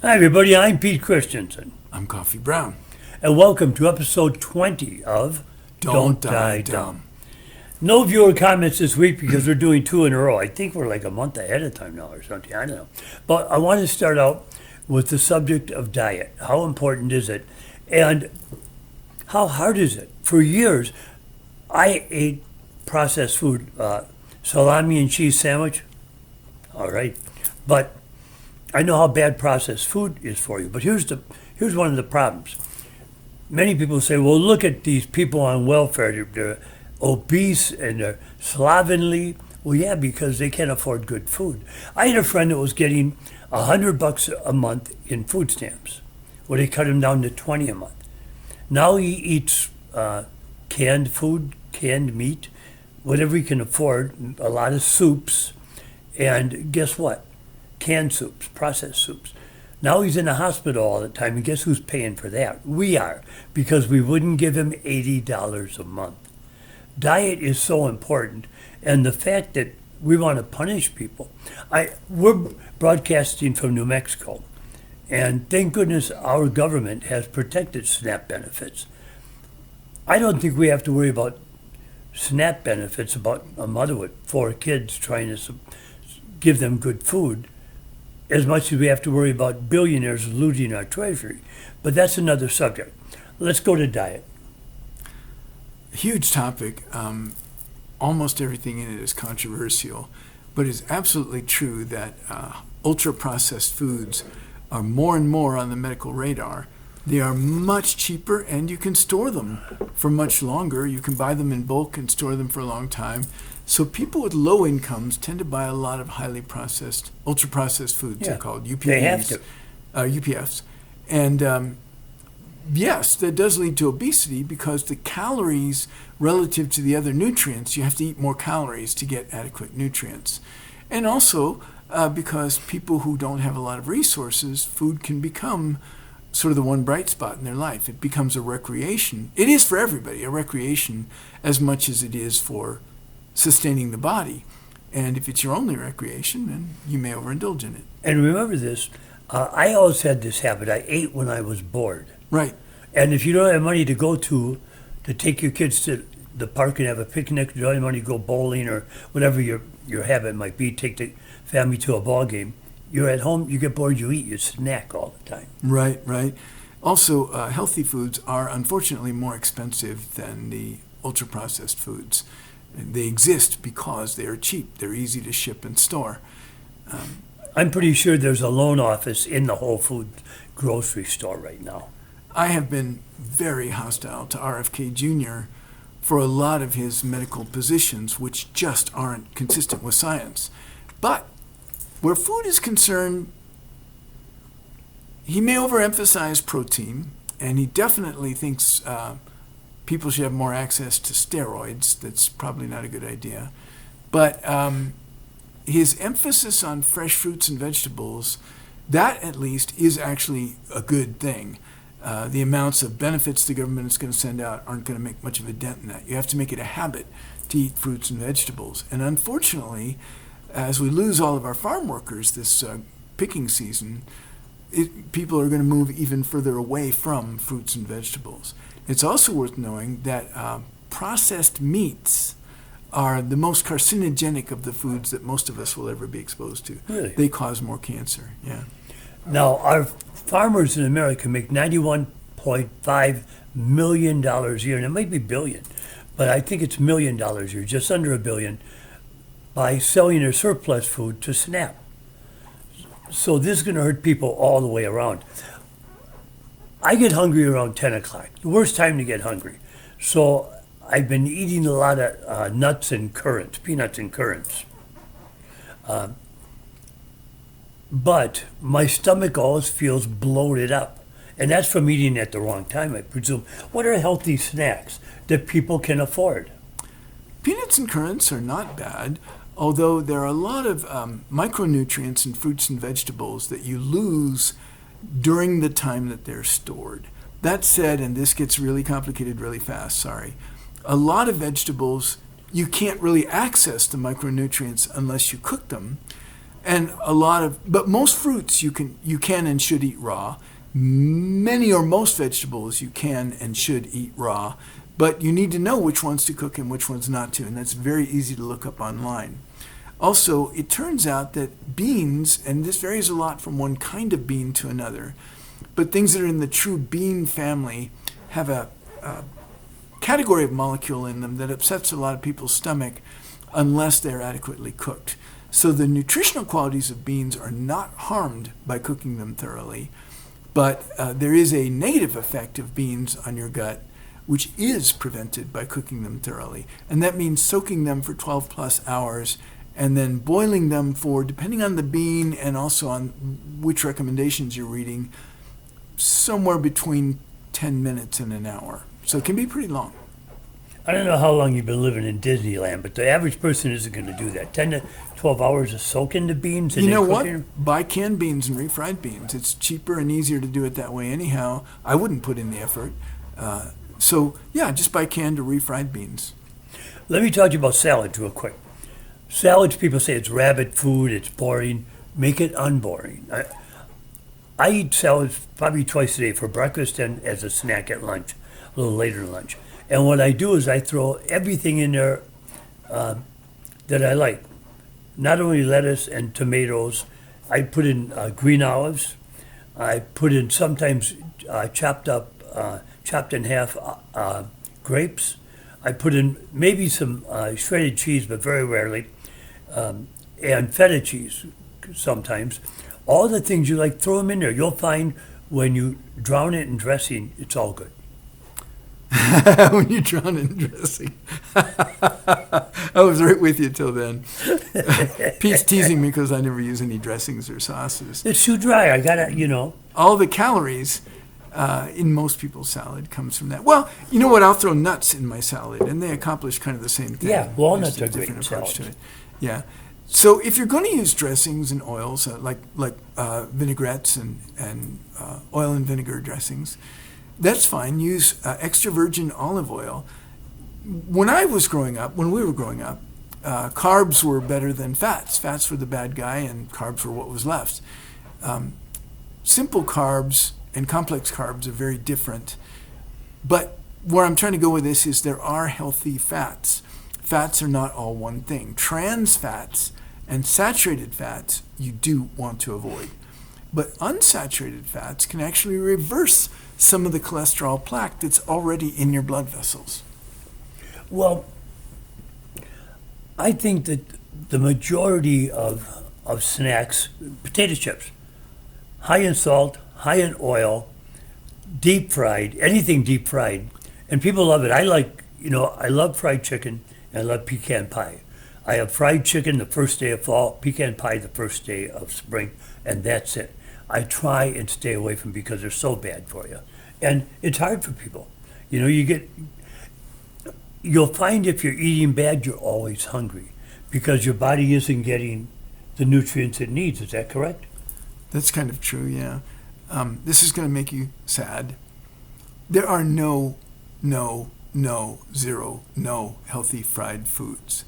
Hi, everybody. I'm Pete Christensen, I'm Coffee Brown. and welcome to episode 20 of Don't Die Dumb. No viewer comments this week because we're doing two in a row. I think we're like a month ahead of time now or something. I don't know. But I want to start out with the subject of diet. How important is it? And how hard is it? For years, I ate processed food, salami and cheese sandwich. All right. But I know how bad processed food is for you. But here's one of the problems. Many people say, well, look at these people on welfare. They're obese and they're slovenly. Well, yeah, because they can't afford good food. I had a friend that was getting $100 a month in food stamps. Well, they cut him down to 20 a month. Now he eats canned food, canned meat, whatever he can afford, a lot of soups, and guess what? Canned soups, processed soups. Now he's in the hospital all the time, and guess who's paying for that? We are, because we wouldn't give him $80 a month. Diet is so important, and the fact that we want to punish people. We're broadcasting from New Mexico, and thank goodness our government has protected SNAP benefits. I don't think we have to worry about SNAP benefits about a mother with 4 kids trying to give them good food, as much as we have to worry about billionaires looting our treasury. But that's another subject. Let's go to diet. Huge topic. Almost everything in it is controversial, but it's absolutely true that ultra-processed foods are more and more on the medical radar. They are much cheaper, and you can store them for much longer. You can buy them in bulk and store them for a long time. So people with low incomes tend to buy a lot of highly processed, ultra-processed foods. Yeah, They're called UPFs. they have to. UPFs. And yes, that does lead to obesity because the calories relative to the other nutrients, you have to eat more calories to get adequate nutrients. And also because people who don't have a lot of resources, food can become sort of the one bright spot in their life. It becomes a recreation. It is for everybody, a recreation as much as it is for sustaining the body. And if it's your only recreation, then you may overindulge in it. And remember this, I always had this habit. I ate when I was bored. Right. And if you don't have money to go to take your kids to the park and have a picnic, you don't have money to go bowling or whatever your habit might be, take the family to a ball game, you're at home, you get bored, you eat, you snack all the time. Right, right. Also, healthy foods are unfortunately more expensive than the ultra-processed foods. They exist because they are cheap. They're easy to ship and store. I'm pretty sure there's a loan office in the Whole Foods grocery store right now. I have been very hostile to RFK Jr. for a lot of his medical positions, which just aren't consistent with science. But where food is concerned, he may overemphasize protein, and he definitely thinks people should have more access to steroids. That's probably not a good idea. But his emphasis on fresh fruits and vegetables, that at least is actually a good thing. The amounts of benefits the government is going to send out aren't going to make much of a dent in that. You have to make it a habit to eat fruits and vegetables. And unfortunately, as we lose all of our farm workers this picking season, people are going to move even further away from fruits and vegetables. It's also worth knowing that processed meats are the most carcinogenic of the foods that most of us will ever be exposed to. Really? They cause more cancer, yeah. Now, our farmers in America make $91.5 million a year, and it might be billion, but I think it's $1 million a year, just under $1 billion, by selling their surplus food to SNAP. So this is going to hurt people all the way around. I get hungry around 10 o'clock, the worst time to get hungry. So I've been eating a lot of nuts and currants, peanuts and currants. But my stomach always feels bloated up. And that's from eating at the wrong time, I presume. What are healthy snacks that people can afford? Peanuts and currants are not bad, although there are a lot of micronutrients in fruits and vegetables that you lose during the time that they're stored. That said, and this gets really complicated really fast, sorry, a lot of vegetables, you can't really access the micronutrients unless you cook them. And but most fruits you can and should eat raw. Many or most vegetables you can and should eat raw, but you need to know which ones to cook and which ones not to, and that's very easy to look up online. Also, it turns out that beans, and this varies a lot from one kind of bean to another, but things that are in the true bean family have a category of molecule in them that upsets a lot of people's stomach unless they're adequately cooked. So the nutritional qualities of beans are not harmed by cooking them thoroughly, but there is a negative effect of beans on your gut, which is prevented by cooking them thoroughly. And that means soaking them for 12 plus hours and then boiling them for, depending on the bean and also on which recommendations you're reading, somewhere between 10 minutes and an hour. So it can be pretty long. I don't know how long you've been living in Disneyland, but the average person isn't going to do that. 10 to 12 hours of soaking the beans and You know then what? cooking them? Buy canned beans and refried beans. It's cheaper and easier to do it that way anyhow. I wouldn't put in the effort. So yeah, just buy canned or refried beans. Let me talk to you about salads real quick. Salads, people say it's rabbit food, it's boring. Make it unboring. I eat salads probably twice a day for breakfast and as a snack at lunch, a little later in lunch. And what I do is I throw everything in there that I like. Not only lettuce and tomatoes, I put in green olives. I put in sometimes chopped in half grapes. I put in maybe some shredded cheese, but very rarely, and feta cheese sometimes. All the things you like, throw them in there. You'll find when you drown it in dressing, it's all good. When you drown in dressing. I was right with you till then. Pete's teasing me because I never use any dressings or sauces. It's too dry. I gotta, All the calories in most people's salad comes from that. Well, you know what? I'll throw nuts in my salad, and they accomplish kind of the same thing. Yeah, walnuts Just a are great different in approach salad. to it. Yeah. So if you're going to use dressings and oils like vinaigrettes and oil and vinegar dressings, that's fine. Use extra virgin olive oil. When we were growing up, carbs were better than fats. Fats were the bad guy, and carbs were what was left. Simple carbs and complex carbs are very different. But where I'm trying to go with this is there are healthy fats. Fats are not all one thing. Trans fats and saturated fats you do want to avoid. But unsaturated fats can actually reverse some of the cholesterol plaque that's already in your blood vessels. Well, I think that the majority of snacks, potato chips, high in salt, high in oil, deep fried, anything deep fried, and people love it. I love fried chicken and I love pecan pie. I have fried chicken the first day of fall, pecan pie the first day of spring, and that's it. I try and stay away from because they're so bad for you. And it's hard for people. You'll find if you're eating bad, you're always hungry because your body isn't getting the nutrients it needs. Is that correct? That's kind of true, yeah. This is going to make you sad. There are no healthy fried foods.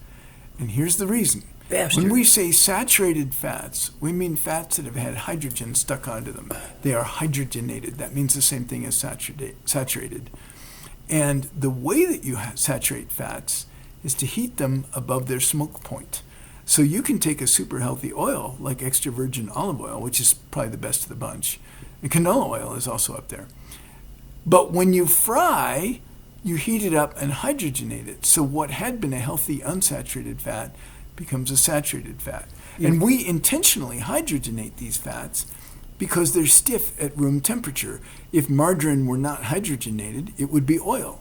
And here's the reason. Bastard. When we say saturated fats, we mean fats that have had hydrogen stuck onto them. They are hydrogenated. That means the same thing as saturated. And the way that you saturate fats is to heat them above their smoke point. So you can take a super healthy oil like extra virgin olive oil, which is probably the best of the bunch. And canola oil is also up there. But when you fry, you heat it up and hydrogenate it. So what had been a healthy unsaturated fat becomes a saturated fat. Yeah. And we intentionally hydrogenate these fats because they're stiff at room temperature. If margarine were not hydrogenated, it would be oil.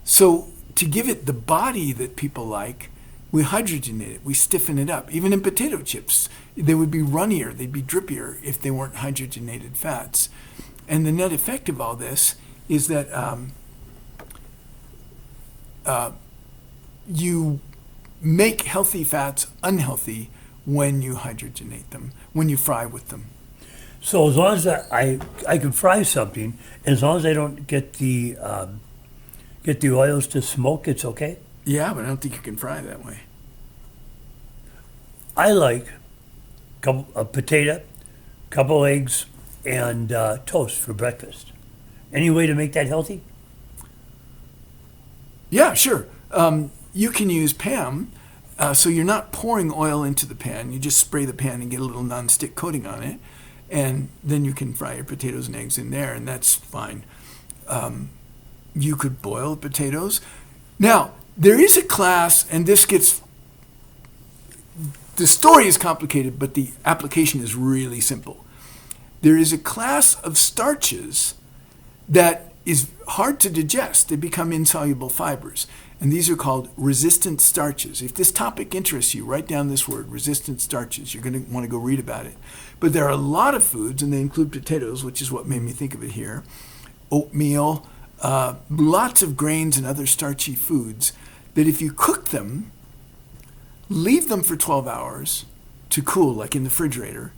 So to give it the body that people like, we hydrogenate it, we stiffen it up. Even in potato chips, they would be runnier, they'd be drippier if they weren't hydrogenated fats. And the net effect of all this is that you make healthy fats unhealthy when you hydrogenate them, when you fry with them. So as long as I can fry something, as long as I don't get the oils to smoke, it's okay. Yeah, but I don't think you can fry that way. I like couple a potato, couple eggs, and toast for breakfast. Any way to make that healthy? Yeah, sure. You can use PAM, so you're not pouring oil into the pan. You just spray the pan and get a little non-stick coating on it, and then you can fry your potatoes and eggs in there, and that's fine. You could boil potatoes. Now, there is a class, and the story is complicated, but the application is really simple. There is a class of starches that is hard to digest. They become insoluble fibers. And these are called resistant starches. If this topic interests you, write down this word, resistant starches. You're going to want to go read about it. But there are a lot of foods, and they include potatoes, which is what made me think of it here, oatmeal, lots of grains and other starchy foods, that if you cook them, leave them for 12 hours to cool, like in the refrigerator,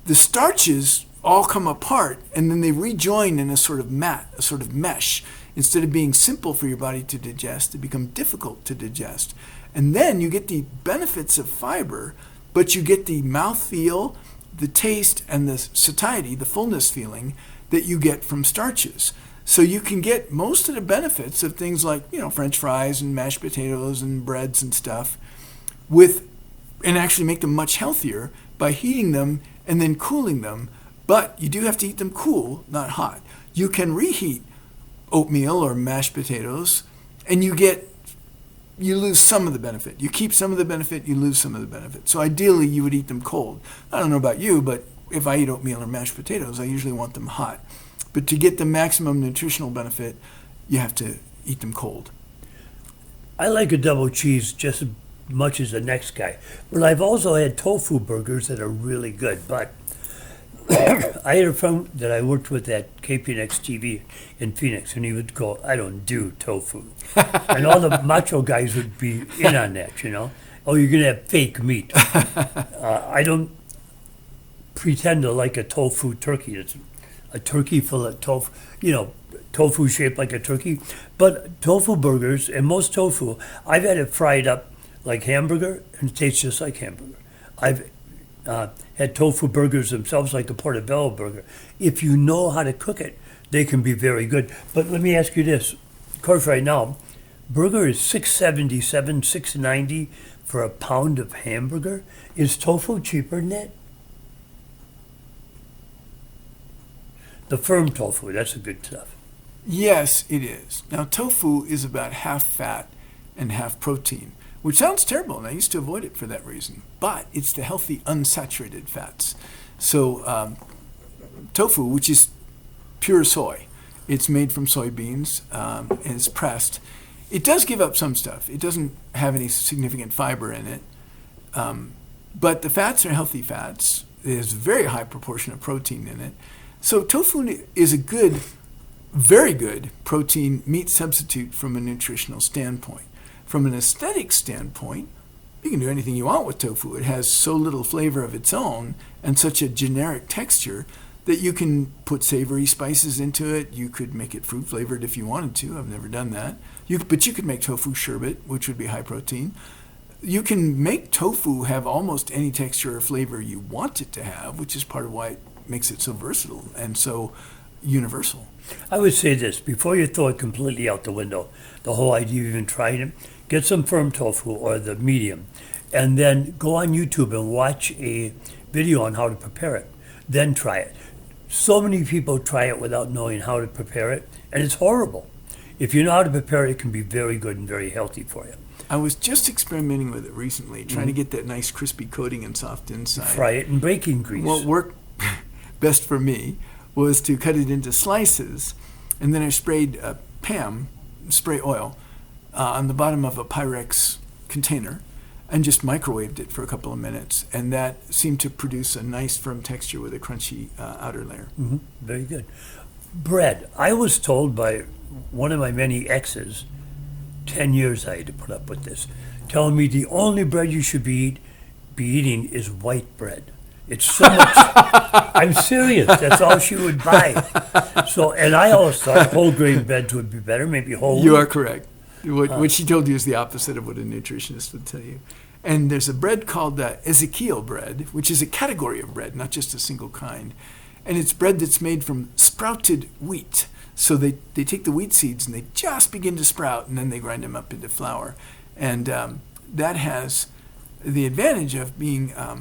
the starches all come apart, and then they rejoin in a sort of mat, a sort of mesh. Instead of being simple for your body to digest, they become difficult to digest. And then you get the benefits of fiber, but you get the mouthfeel, the taste, and the satiety, the fullness feeling that you get from starches. So you can get most of the benefits of things like, French fries and mashed potatoes and breads and stuff and actually make them much healthier by heating them and then cooling them. But you do have to eat them cool, not hot. You can reheat oatmeal or mashed potatoes, and you lose some of the benefit. You keep some of the benefit, you lose some of the benefit. So ideally, you would eat them cold. I don't know about you, but if I eat oatmeal or mashed potatoes, I usually want them hot. But to get the maximum nutritional benefit, you have to eat them cold. I like a double cheese just as much as the next guy. But I've also had tofu burgers that are really good. But I had a friend that I worked with at KPNX TV in Phoenix, and he would go, "I don't do tofu." And all the macho guys would be in on that, Oh, you're going to have fake meat. I don't pretend to like a tofu turkey. It's a turkey full of tofu, tofu shaped like a turkey. But tofu burgers, and most tofu, I've had it fried up like hamburger, and it tastes just like hamburger. I've had tofu burgers themselves like a portobello burger. If you know how to cook it, they can be very good. But let me ask you this. Of course, right now, burger is $6.77, $6.90 for a pound of hamburger. Is tofu cheaper than that? The firm tofu, that's the good stuff. Yes, it is. Now, tofu is about half fat and half protein, which sounds terrible, and I used to avoid it for that reason. But it's the healthy unsaturated fats. So tofu, which is pure soy, it's made from soybeans and it's pressed. It does give up some stuff. It doesn't have any significant fiber in it. But the fats are healthy fats. There's a very high proportion of protein in it. So tofu is a good, very good protein meat substitute from a nutritional standpoint. From an aesthetic standpoint, you can do anything you want with tofu. It has so little flavor of its own and such a generic texture that you can put savory spices into it. You could make it fruit flavored if you wanted to. I've never done that. But you could make tofu sherbet, which would be high protein. You can make tofu have almost any texture or flavor you want it to have, which is part of why it makes it so versatile and so universal. I would say this, before you throw it completely out the window, the whole idea of even trying it, get some firm tofu or the medium, and then go on YouTube and watch a video on how to prepare it. Then try it. So many people try it without knowing how to prepare it, and it's horrible. If you know how to prepare it, it can be very good and very healthy for you. I was just experimenting with it recently, trying to get that nice crispy coating and soft inside. Fry it in baking grease. What worked best for me was to cut it into slices, and then I sprayed PAM, spray oil, on the bottom of a Pyrex container, and just microwaved it for a couple of minutes, and that seemed to produce a nice firm texture with a crunchy outer layer. Mm-hmm. Very good. Bread. I was told by one of my many exes, 10 years I had to put up with this, telling me the only bread you should be eating is white bread. It's so much. I'm serious. That's all she would buy. So, and I always thought whole grain breads would be better, maybe whole wheat. You are correct. What she told you is the opposite of what a nutritionist would tell you. And there's a bread called Ezekiel bread, which is a category of bread, not just a single kind. And it's bread that's made from sprouted wheat. So they take the wheat seeds and they just begin to sprout, and then they grind them up into flour. And that has the advantage of being a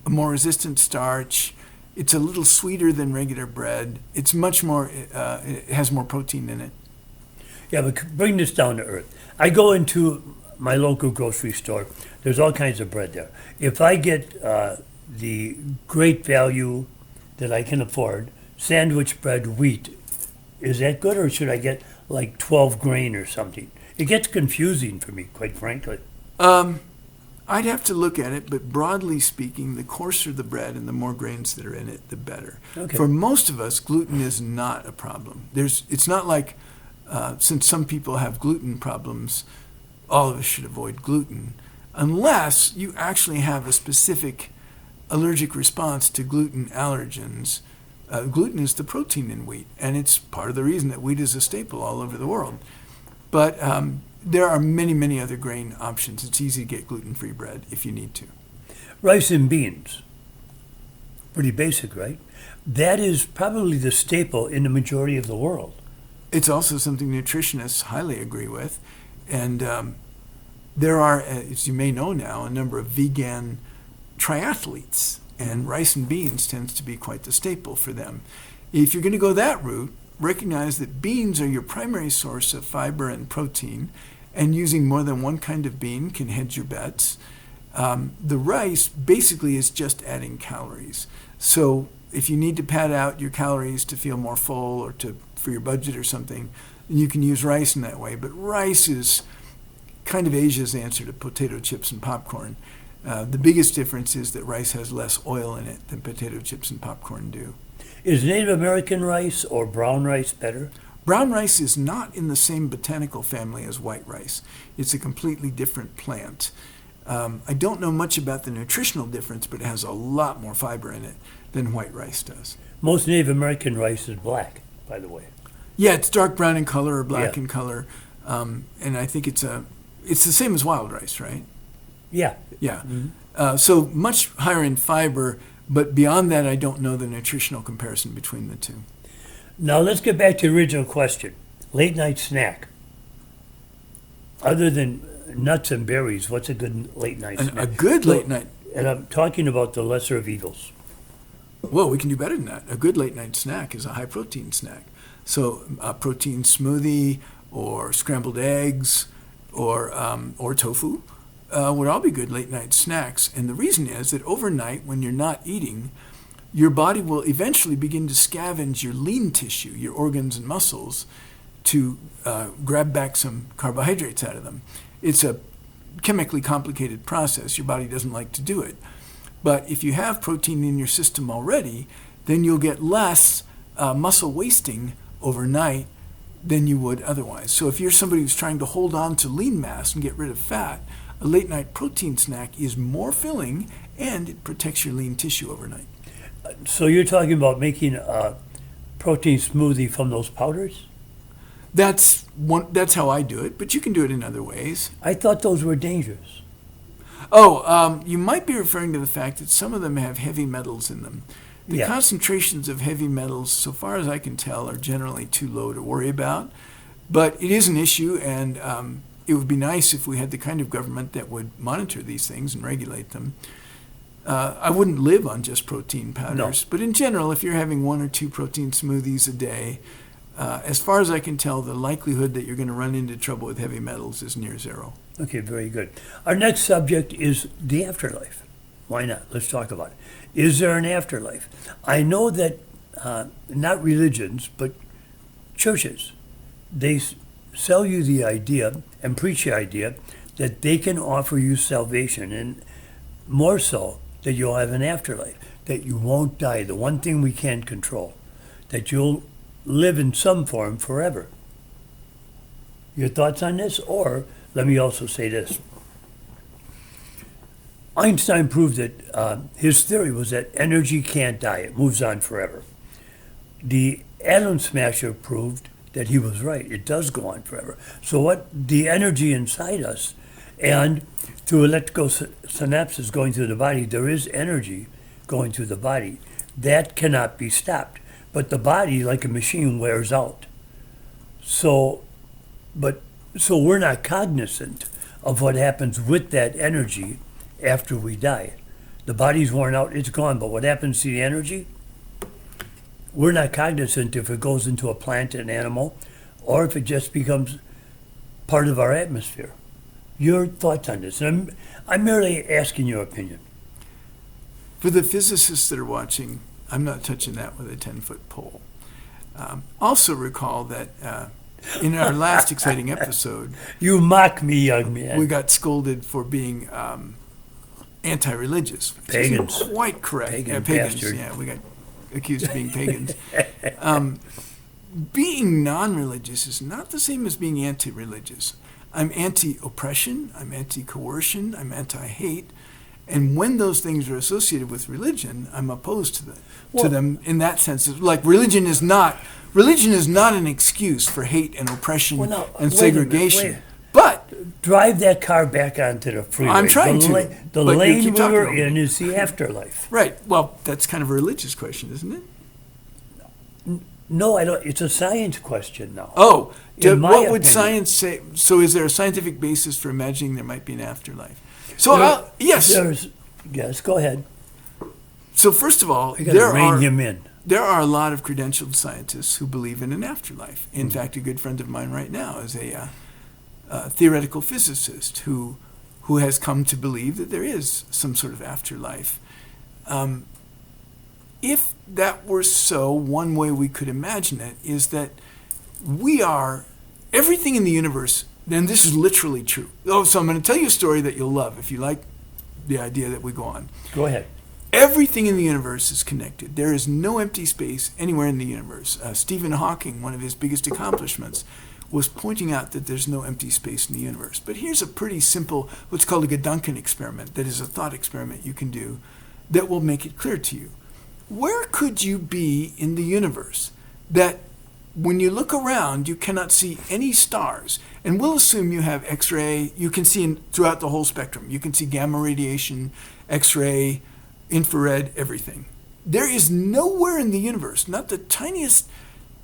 more resistant starch. It's a little sweeter than regular bread. It's much more, it has more protein in it. Yeah, but bring this down to earth. I go into my local grocery store. There's all kinds of bread there. If I get the great value that I can afford, sandwich bread wheat, is that good, or should I get like 12 grain or something? It gets confusing for me, quite frankly. I'd have to look at it, but broadly speaking, the coarser the bread and the more grains that are in it, the better. Okay. For most of us, gluten is not a problem. It's not like, since some people have gluten problems, all of us should avoid gluten, unless you actually have a specific allergic response to gluten allergens. Gluten is the protein in wheat, and it's part of the reason that wheat is a staple all over the world. But there are many, many other grain options. It's easy to get gluten-free bread if you need to. Rice and beans. Pretty basic, right? That is probably the staple in the majority of the world. It's also something nutritionists highly agree with. And there are, as you may know now, a number of vegan triathletes, and rice and beans tends to be quite the staple for them. If you're going to go that route, recognize that beans are your primary source of fiber and protein, and using more than one kind of bean can hedge your bets. The rice basically is just adding calories. So if you need to pad out your calories to feel more full or for your budget or something, you can use rice in that way. But rice is kind of Asia's answer to potato chips and popcorn. The biggest difference is that rice has less oil in it than potato chips and popcorn do. Is Native American rice or brown rice better? Brown rice is not in the same botanical family as white rice. It's a completely different plant. I don't know much about the nutritional difference, but it has a lot more fiber in it than white rice does. Most Native American rice is black, by the way. Yeah, it's dark brown in color or black Yeah. in color. And I think it's the same as wild rice, right? Yeah. Yeah. So much higher in fiber, but beyond that, I don't know the nutritional comparison between the two. Now let's get back to the original question. Late night snack. Other than nuts and berries, what's a good late night snack? A good late night. And I'm talking about the lesser of evils. Well, we can do better than that. A good late night snack is a high protein snack. So a protein smoothie or scrambled eggs or tofu would all be good late night snacks. And the reason is that overnight, when you're not eating, your body will eventually begin to scavenge your lean tissue, your organs and muscles, to grab back some carbohydrates out of them. It's a chemically complicated process. Your body doesn't like to do it. But if you have protein in your system already, then you'll get less muscle wasting overnight than you would otherwise. So if you're somebody who's trying to hold on to lean mass and get rid of fat, a late night protein snack is more filling and it protects your lean tissue overnight. So you're talking about making a protein smoothie from those powders? That's how I do it, but you can do it in other ways. I thought those were dangerous. You might be referring to the fact that some of them have heavy metals in them. The Yeah. concentrations of heavy metals, so far as I can tell, are generally too low to worry about. But it is an issue, and it would be nice if we had the kind of government that would monitor these things and regulate them. I wouldn't live on just protein powders, but in general, if you're having 1 or 2 protein smoothies a day, as far as I can tell, the likelihood that you're going to run into trouble with heavy metals is near zero. Okay, very good. Our next subject is the afterlife. Why not? Let's talk about it. Is there an afterlife? I know that not religions, but churches, they sell you the idea and preach the idea that they can offer you salvation, and more so, that you'll have an afterlife, that you won't die, the one thing we can't control, that you'll live in some form forever. Your thoughts on this? Or let me also say this. Einstein proved that his theory was that energy can't die, it moves on forever. The atom smasher proved that he was right, it does go on forever. So what the energy inside us And through electrical synapses going through the body, there is energy going through the body. That cannot be stopped. But the body, like a machine, wears out. So we're not cognizant of what happens with that energy after we die. The body's worn out, it's gone, but what happens to the energy? We're not cognizant if it goes into a plant, an animal, or if it just becomes part of our atmosphere. Your thoughts on this? And I'm merely asking your opinion. For the physicists that are watching, I'm not touching that with a 10-foot pole. Also recall that in our last exciting episode, You mock me, young man. we got scolded for being anti-religious. Which Pagans. isn't quite correct. Pagan Pagans. bastard. Yeah, we got accused of being pagans. Being non-religious is not the same as being anti-religious. I'm anti-oppression, I'm anti-coercion, I'm anti-hate, and when those things are associated with religion, I'm opposed to them in that sense. Like religion is not an excuse for hate and oppression Well, no, and wait a minute, segregation. wait. But Drive that car back onto the freeway. I'm trying the to, The but you lane keep we talking were over me. in is the afterlife. right, well, that's kind of a religious question, isn't it? No, I don't. It's a science question now. Oh, In my what would opinion. science say? So, is there a scientific basis for imagining there might be an afterlife? So, yes. Yes, go ahead. So, first of all, I got to rein him in. there are a lot of credentialed scientists who believe in an afterlife. In fact, a good friend of mine right now is a theoretical physicist who has come to believe that there is some sort of afterlife. If that were so, one way we could imagine it is that we are everything in the universe, and this is literally true. Oh, so I'm going to tell you a story that you'll love if you like the idea that we go on. Go ahead. Everything in the universe is connected. There is no empty space anywhere in the universe. Stephen Hawking, one of his biggest accomplishments, was pointing out that there's no empty space in the universe. But here's a pretty simple, what's called a Gedanken experiment, that is a thought experiment you can do that will make it clear to you. Where could you be in the universe that when you look around, you cannot see any stars? And we'll assume you have X-ray, you can see throughout the whole spectrum. You can see gamma radiation, X-ray, infrared, everything. There is nowhere in the universe, not the tiniest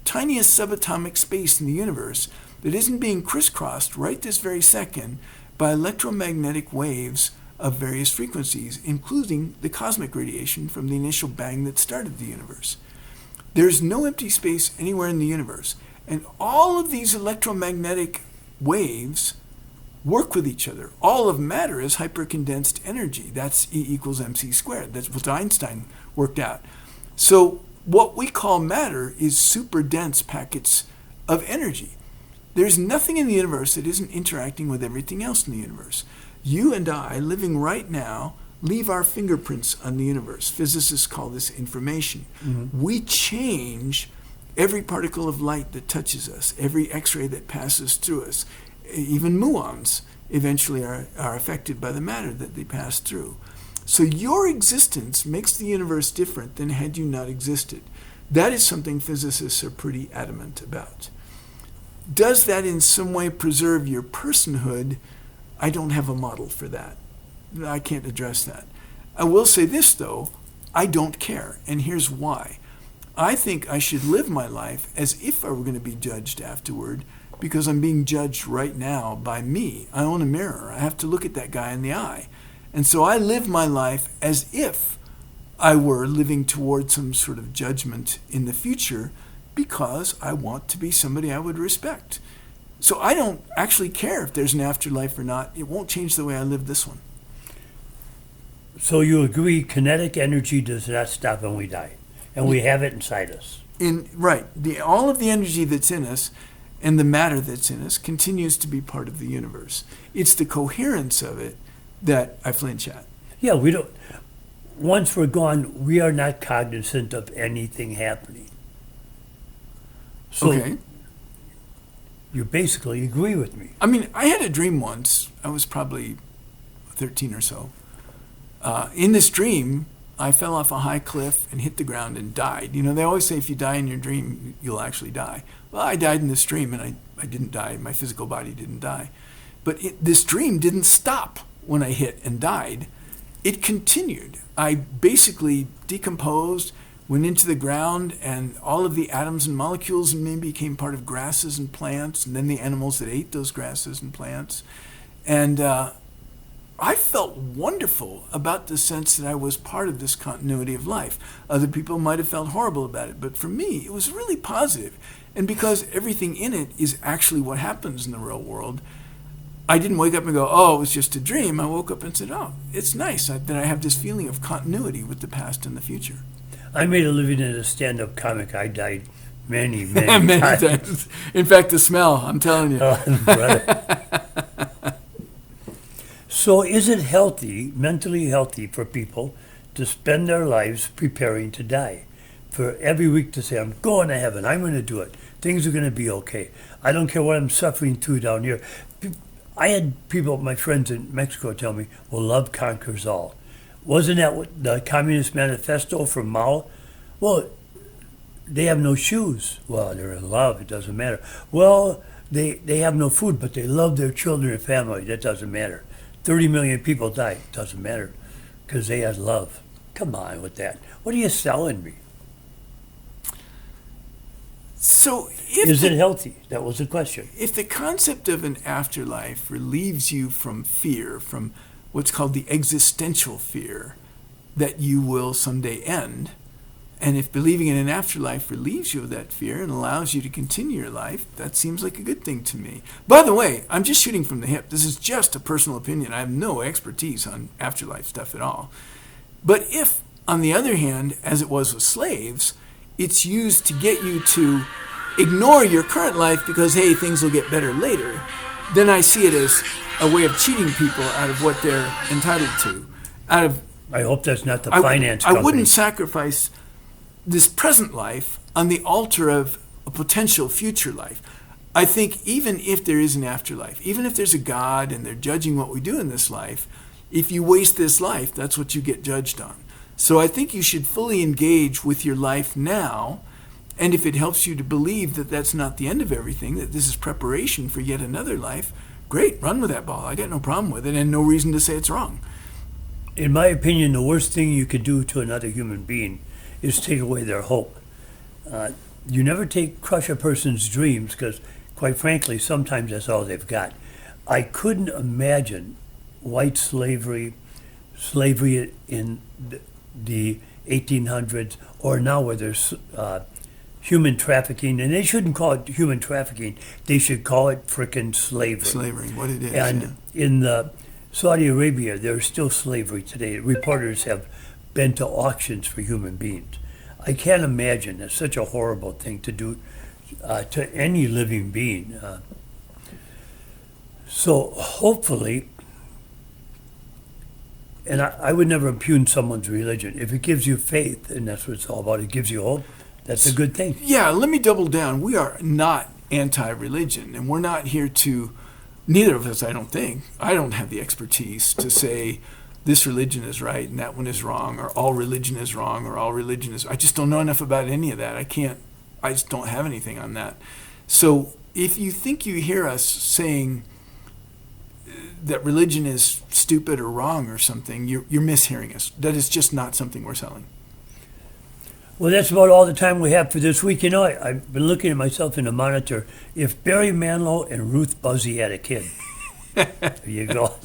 subatomic space in the universe, that isn't being crisscrossed right this very second by electromagnetic waves of various frequencies, including the cosmic radiation from the initial bang that started the universe. There's no empty space anywhere in the universe. And all of these electromagnetic waves work with each other. All of matter is hypercondensed energy. That's E equals mc squared. That's what Einstein worked out. So what we call matter is super dense packets of energy. There's nothing in the universe that isn't interacting with everything else in the universe. You and I, living right now, leave our fingerprints on the universe. Physicists call this information. Mm-hmm. We change every particle of light that touches us, every X-ray that passes through us. Even muons eventually are affected by the matter that they pass through. So your existence makes the universe different than had you not existed. That is something physicists are pretty adamant about. Does that in some way preserve your personhood? I don't have a model for that. I can't address that. I will say this, though. I don't care, and here's why. I think I should live my life as if I were going to be judged afterward, because I'm being judged right now by me. I own a mirror. I have to look at that guy in the eye. And so I live my life as if I were living toward some sort of judgment in the future, because I want to be somebody I would respect. So I don't actually care if there's an afterlife or not. It won't change the way I live this one. So you agree kinetic energy does not stop when we die, and we have it inside us. Right. All of the energy that's in us and the matter that's in us continues to be part of the universe. It's the coherence of it that I flinch at. Yeah, we don't. Once we're gone, we are not cognizant of anything happening. So Okay. you basically agree with me. I mean, I had a dream once. I was probably 13 or so. In this dream, I fell off a high cliff and hit the ground and died. You know, they always say if you die in your dream, you'll actually die. Well, I died in this dream, and I didn't die. My physical body didn't die. But this dream didn't stop when I hit and died. It continued. I basically decomposed, went into the ground, and all of the atoms and molecules in me became part of grasses and plants, and then the animals that ate those grasses and plants. And I felt wonderful about the sense that I was part of this continuity of life. Other people might have felt horrible about it, but for me, it was really positive. And because everything in it is actually what happens in the real world, I didn't wake up and go, oh, it was just a dream. I woke up and said, oh, it's nice that I have this feeling of continuity with the past and the future. I made a living as a stand-up comic. I died many, Many times. times. In fact, the smell, I'm telling you. Oh, brother. So is it healthy, mentally healthy for people to spend their lives preparing to die? For every week to say, I'm going to heaven, I'm going to do it. Things are going to be okay. I don't care what I'm suffering through down here. I had people, my friends in Mexico, tell me, well, love conquers all. Wasn't that what the Communist Manifesto from Mao? Well, they have no shoes. Well, they're in love, it doesn't matter. Well, they have no food, but they love their children and family, that doesn't matter. 30 million people died, it doesn't matter, because they had love. Come on with that. What are you selling me? So Is it healthy? That was the question. if the concept of an afterlife relieves you from fear, from what's called the existential fear that you will someday end, and if believing in an afterlife relieves you of that fear and allows you to continue your life, that seems like a good thing to me. By the way, I'm just shooting from the hip. This is just a personal opinion. I have no expertise on afterlife stuff at all. But if, on the other hand, as it was with slaves, it's used to get you to ignore your current life because, hey, things will get better later, then I see it as a way of cheating people out of what they're entitled to. I hope that's not the finance company. I wouldn't sacrifice this present life on the altar of a potential future life. I think even if there is an afterlife, even if there's a God and they're judging what we do in this life, if you waste this life, that's what you get judged on. So I think you should fully engage with your life now, and if it helps you to believe that that's not the end of everything, that this is preparation for yet another life, great, run with that ball. I got no problem with it and no reason to say it's wrong. In my opinion, the worst thing you could do to another human being is take away their hope. You never crush a person's dreams because, quite frankly, sometimes that's all they've got. I couldn't imagine white slavery in the 1800s, or now where there's human trafficking, and they shouldn't call it human trafficking. They should call it frickin' slavery. Slavery, what it is. And in Saudi Arabia, there's still slavery today. Reporters have been to auctions for human beings. I can't imagine. It's such a horrible thing to do to any living being. So hopefully, and I would never impugn someone's religion. If it gives you faith, and that's what it's all about, it gives you hope, that's a good thing. Yeah, let me double down. We are not anti-religion, and we're not here to, neither of us, I don't think, I don't have the expertise to say this religion is right and that one is wrong, or all religion is wrong, or all religion is, I just don't know enough about any of that. I just don't have anything on that. So if you think you hear us saying that religion is stupid or wrong or something, you're mishearing us. That is just not something we're selling. Well, that's about all the time we have for this week. You know, I've been looking at myself in the monitor. If Barry Manilow and Ruth Buzzy had a kid, there you go.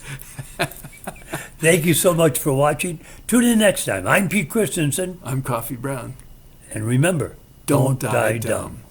Thank you so much for watching. Tune in next time. I'm Pete Christensen. I'm Coffee Brown. And remember, Don't die dumb.